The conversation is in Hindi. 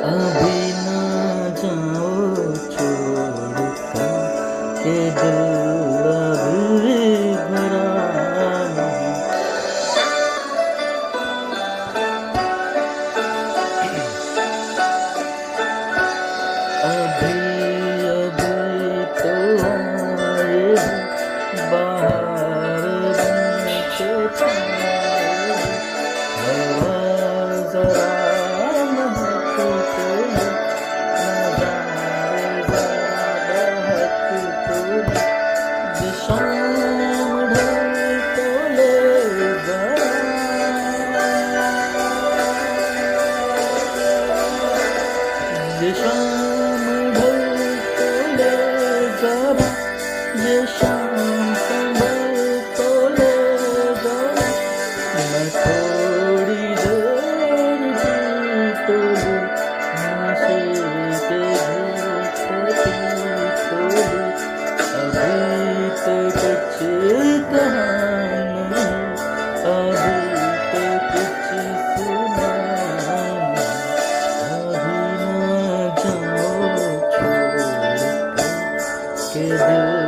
अभी ना जाओ छोड़ कर के दिल अभी भरा नहीं। अभी अभी तो आए हो बाहर बन के छाए हो। हवा जरा महकते हैं, नजारे जरा बहकते हैं। ये शाम ढल तो ले जरा, ये शाम ढल तो ले जरा, ये शाम संभल तो ले जरा। मैं थोड़ी देर जी तो लूं, नशे के घूंट पी तो लूं। अभी तो कुछ कहा नहीं, अभी तो कुछ सुना नहीं। अभी ना जाओ छोड़ के दिल